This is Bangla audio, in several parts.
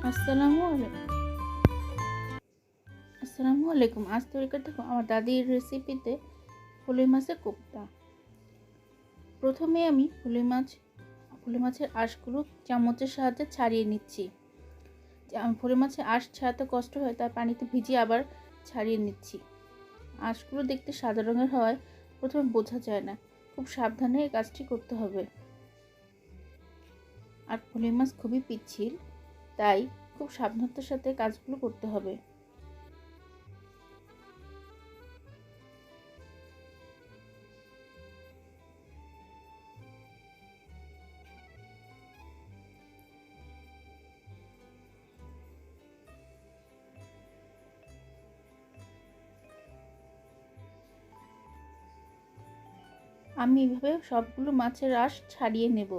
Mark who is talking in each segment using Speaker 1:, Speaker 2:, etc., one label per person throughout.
Speaker 1: আসসালামু আলাইকুম। আজ তৈরি করতে হবে আমার দাদির রেসিপিতে ফুলই মাছের কোপ্তা। প্রথমে আমি ফুলি মাছের আঁশগুলো চামচের সাহায্যে ছাড়িয়ে নিচ্ছি। ফুলি মাছের আঁশ ছাড়াতে কষ্ট হয়, তাই পানিতে ভিজিয়ে আবার ছাড়িয়ে নিচ্ছি। আঁশগুলো দেখতে সাদা রঙের হওয়ায় প্রথমে বোঝা যায় না, খুব সাবধানে এই কাজটি করতে হবে। আর ফুলি মাছ খুবই পিচ্ছিল, তাই খুব সাবধানতার সাথে কাজগুলো করতে হবে। আমি এভাবে সবগুলো মাছের আঁশ ছাড়িয়ে নেব।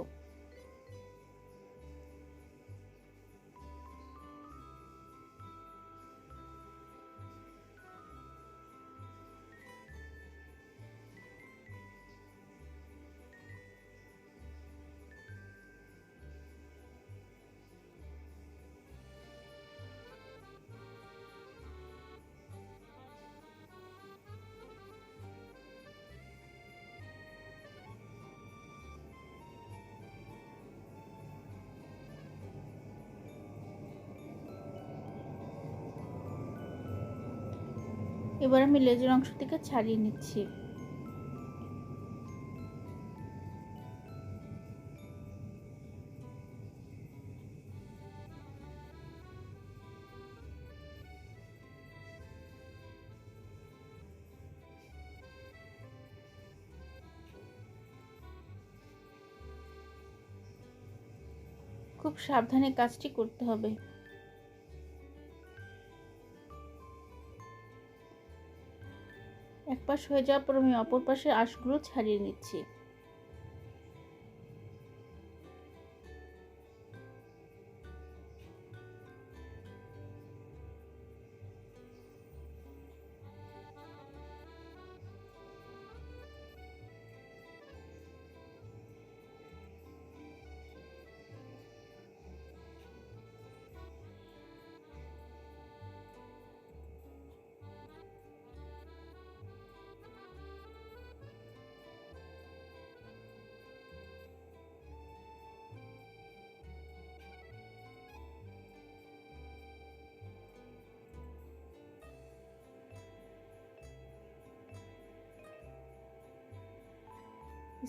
Speaker 1: এবার আমি লেজের অংশ থেকে ছাড়িয়ে নিচ্ছি। খুব সাবধানে কাজটি করতে হবে। এক পাশ হয়ে যাওয়ার পর আমি অপর পাশের আঁশগুলো ছাড়িয়ে নিচ্ছি।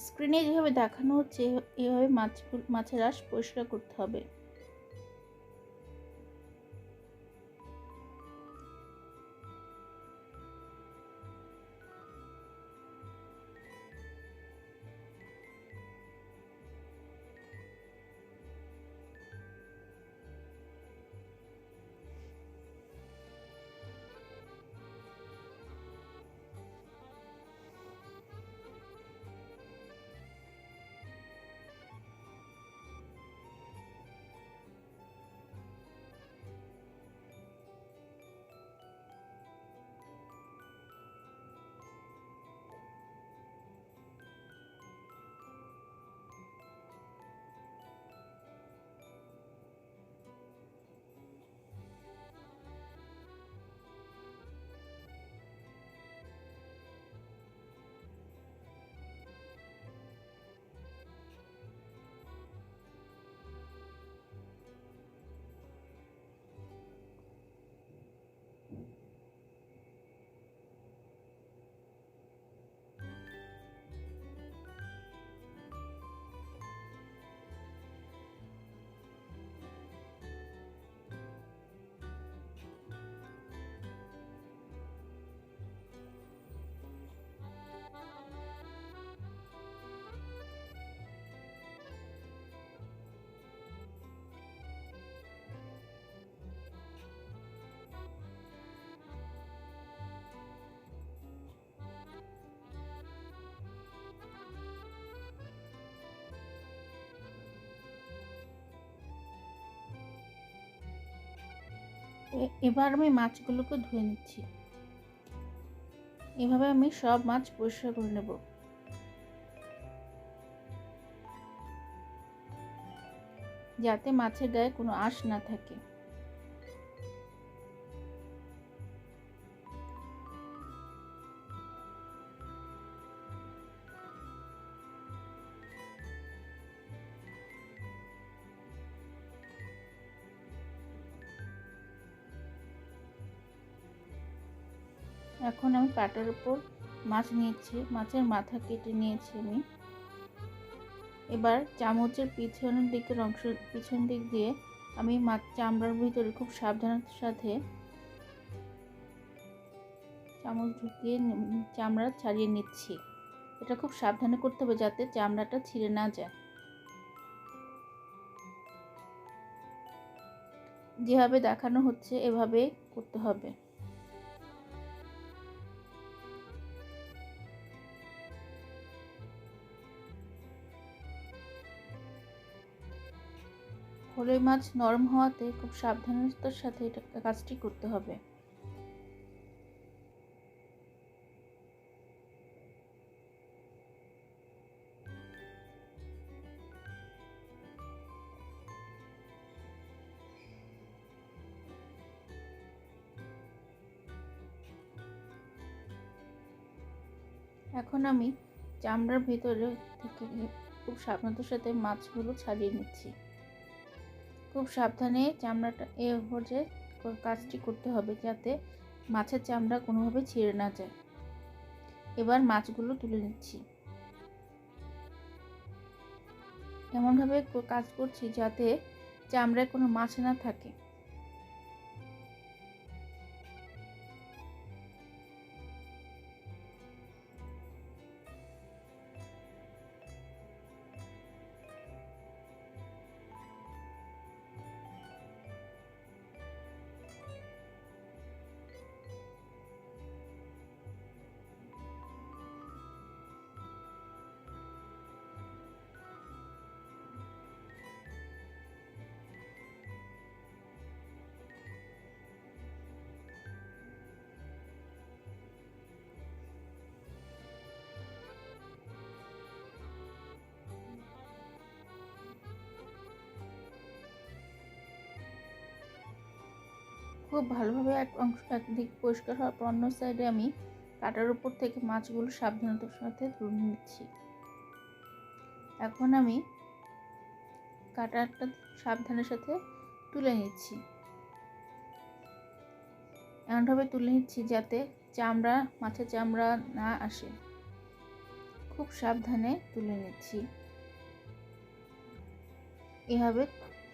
Speaker 1: স্ক্রিনে যেভাবে দেখানো হচ্ছে এভাবে মাছের আঁশ পরিষ্কার করতে হবে। এবার আমি মাছগুলোকে ধুয়ে নিচ্ছি। এভাবে আমি সব মাছ পরিষ্কার করে নেব। যাতে মাছের গায়ে কোনো আঁশ না থাকে। এখন আমি কাটার উপর মাছ নিয়েছি, মাছের মাথা কেটে নিয়েছি আমি। এবার চামচের পিছন দিক দিয়ে আমি মাছ চামড়ার ভিতরে খুব সাবধানতার সাথে চামচ ঢুকিয়ে চামড়া ছাড়িয়ে নিচ্ছি। এটা খুব সাবধানে করতে হবে যাতে চামড়াটা ছিঁড়ে না যায়। যেভাবে দেখানো হচ্ছে এভাবে করতে হবে। ফলুই মাছ নরম হওয়াতে খুব সাবধানতার সাথে এটা কাজটি করতে হবে। এখন আমি চামড়ার ভিতরে থেকে খুব সাবধানতার সাথে মাছগুলো ছাড়িয়ে নিচ্ছি। খুব সাবধানে চামড়াটা এভাবে কাজটি করতে হবে যাতে মাছের চামড়া কোনোভাবে ছিঁড়ে না যায়। এবার মাছগুলো তুলে নিচ্ছি। এমনভাবে কাজ করছি যাতে চামড়ায় কোনো মাছ না থাকে। খুব ভালোভাবে একদিক পরিষ্কার হওয়ার পর অন্য সাইডে আমি কাটার উপর থেকে মাছগুলো সাবধানতার সাথে তুলে নিচ্ছি। এখন আমি কাটারটা সাবধানের সাথে তুলে নিচ্ছি। এমনভাবে তুলে নিচ্ছি যাতে মাছের চামড়া না আসে। খুব সাবধানে তুলে নিচ্ছি। এভাবে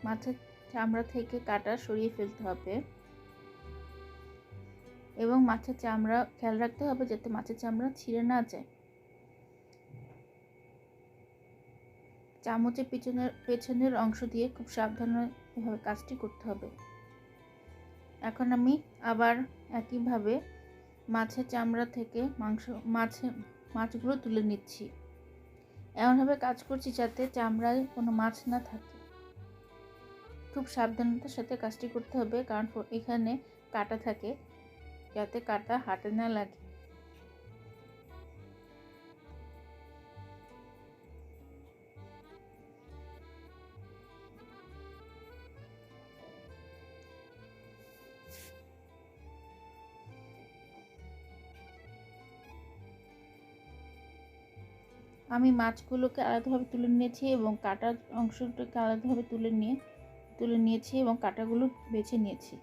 Speaker 1: মাছের চামড়া থেকে কাটা সরিয়ে ফেলতে হবে এবং মাছের চামড়া খেয়াল রাখতে হবে যাতে মাছের চামড়া ছিঁড়ে না যায়। চামচের পেছনের অংশ দিয়ে খুব সাবধানে এভাবে কাজটি করতে হবে। এখন আমি আবার একইভাবে মাছের চামড়া থেকে মাছগুলো তুলে নিচ্ছি। এমনভাবে কাজ করছি যাতে চামড়ায় কোনো মাছ না থাকে। খুব সাবধানতার সাথে কাজটি করতে হবে কারণ এখানে কাটা থাকে, যাতে কাটা হাতে না লাগে। আমি মাছগুলোকে আলাদাভাবে তুলে নিয়েছি এবং কাটার অংশটাকে আলাদাভাবে তুলে নিয়েছি এবং কাটাগুলো বেছে নিয়েছি।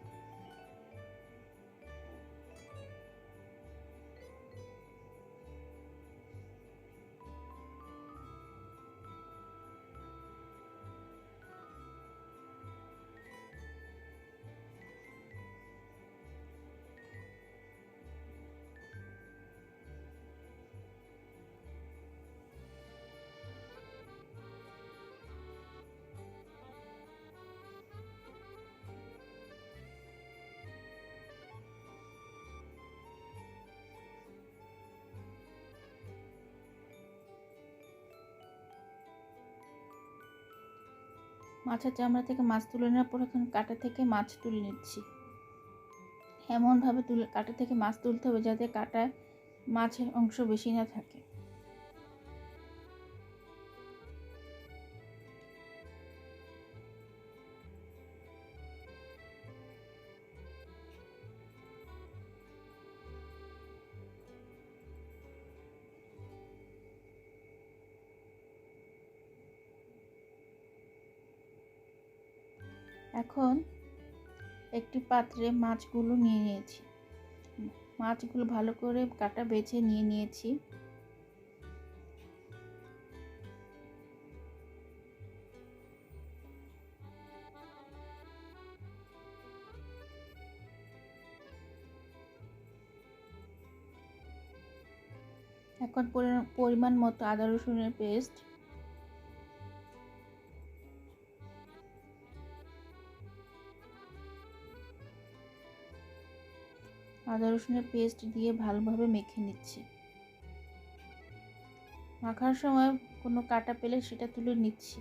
Speaker 1: মাছের চামড়া থেকে মাছ তুলে নেওয়ার পর এখন কাটা থেকে মাছ তুলে নিচ্ছি। এমনভাবে কাটা থেকে মাছ তুলতে হবে যাতে কাটায় মাছের অংশ বেশি না থাকে। এখন একটি পাত্রে মাছগুলো নিয়ে নিয়েছি। মাছগুলো ভালো করে কাটা বেছে নিয়ে নিয়েছি। এখন পরিমাণ মতো আদা রসুনের পেস্ট, আদা রসুনের পেস্ট দিয়ে ভালোভাবে মেখে নিচ্ছি। মাখার সময় কোনো কাটা পেলে সেটা তুলে নিচ্ছি।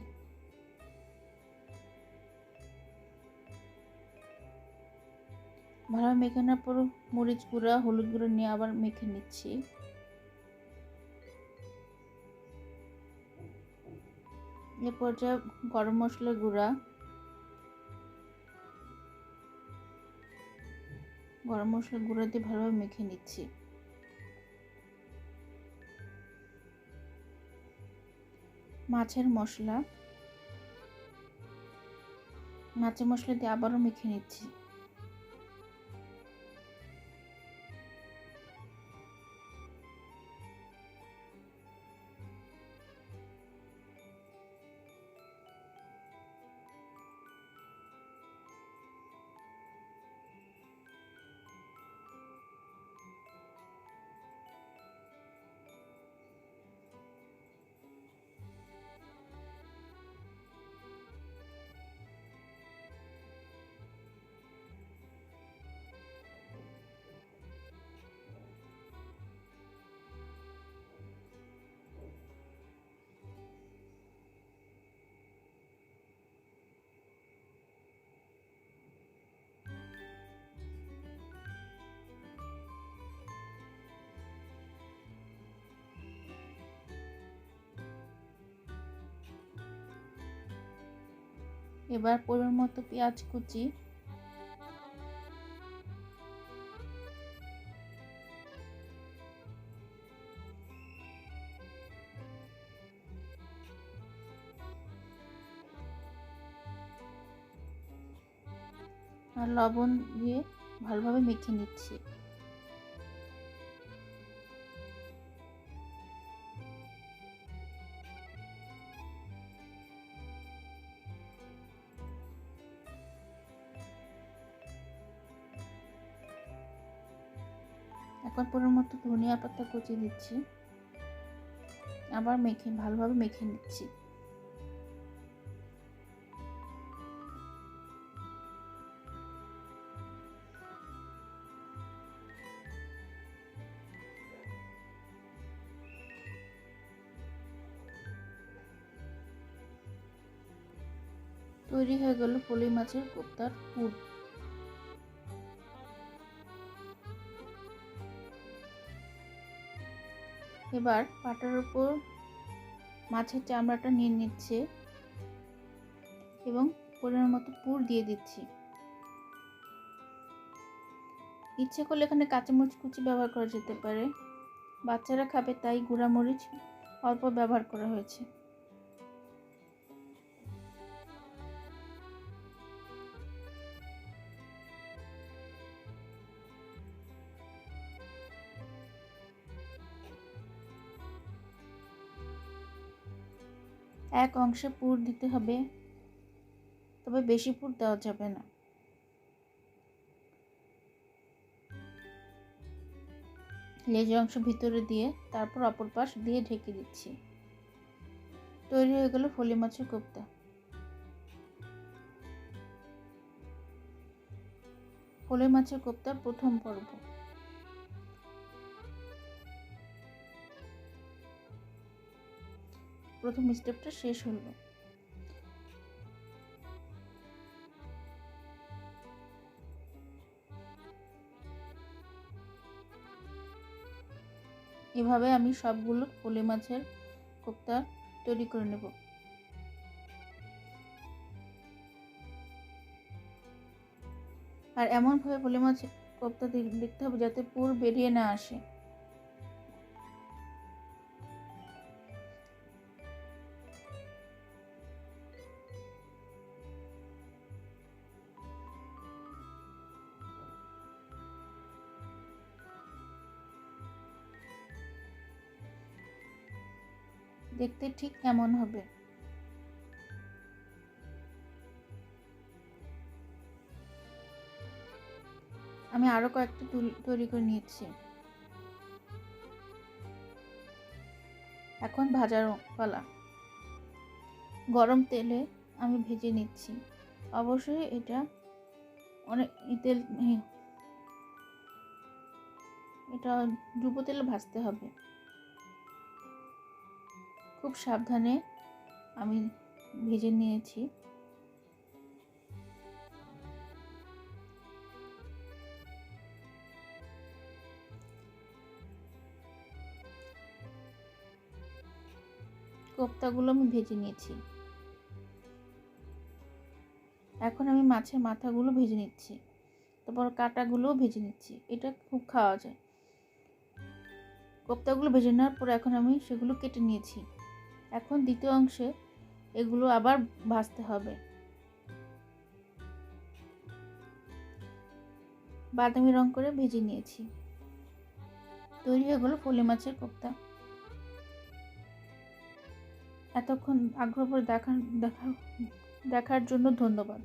Speaker 1: ভালোভাবে মেখে নেওয়ার পর মরিচ গুঁড়া, হলুদ গুঁড়ো নিয়ে আবার মেখে নিচ্ছি। এ পর্যায়ে গরম মশলা গুঁড়া, দিয়ে ভালোভাবে মেখে নিচ্ছি। মাছের মশলা দিয়ে আবারও মেখে নিচ্ছি। এবার পরিমাণ মতো পেঁয়াজ কুচি, আর লবণ দিয়ে ভালোভাবে মেখে নিচ্ছি। এখন পরিমাণ মতো ধনিয়া পাতা কুচি দিচ্ছি, আবার ভালোভাবে মেখে নিচ্ছি। তৈরি হয়ে গেল ফলুই মাছের কোপ্তার পুর। এবার পাটার উপর মাছের চামড়াটা নিয়ে নিচ্ছে এবং পরিমাণ মতো পুর দিয়ে দিচ্ছি। ইচ্ছে করলে এখানে কাঁচামরিচ কুচি ব্যবহার করা যেতে পারে, বাচ্চারা খাবে তাই গুঁড়ামরিচ অল্প ব্যবহার করা হয়েছে। এক অংশে পুর দিতে হবে, তবে বেশি পুর দেওয়া যাবে না। লেজের অংশ ভিতরে দিয়ে তারপর অপর পাশ দিয়ে ঢেকে দিচ্ছি। তৈরি হয়ে গেল ফলুই মাছের কোপ্তা। ফলুই মাছের কোপ্তার প্রথম পর্ব। প্রথম স্টেপটা শেষ হলো। এভাবে আমি সবগুলো ফলুই মাছের কোপ্তা তৈরি করে নেব। আর এমনভাবে ফলুই মাছের কোপ্তা দেখতে হবে যাতে পুর বেরিয়ে না আসে। দেখতে ঠিক এমন হবে। আমি আরো কয়েকটা তৈরি করে নিয়েছি। এখন ভাজার পালা। গরম তেলে আমি ভেজে নিচ্ছি। অবশ্যই এটা অনেক তেল, এটা ডুবো তেলে ভাজতে হবে। খুব সাবধানে আমি ভেজে নিয়েছি। কোপ্তাগুলো আমি ভেজে নিয়েছি। এখন আমি মাছের মাথাগুলো ভেজে নিচ্ছি, তারপর কাঁটাগুলোও ভেজে নিচ্ছি। এটা খুব খাওয়া যায়। কোপ্তাগুলো ভেজে নেওয়ার পর এখন আমি সেগুলো কেটে নিয়েছি। এখন দ্বিতীয় অংশে এগুলো আবার ভাজতে হবে। বাদামি রং করে ভেজে নিয়েছি। তৈরি হয়ে গেল ফলি মাছের কোপ্তা। এতক্ষণ আগ্রহ করে দেখার জন্য ধন্যবাদ।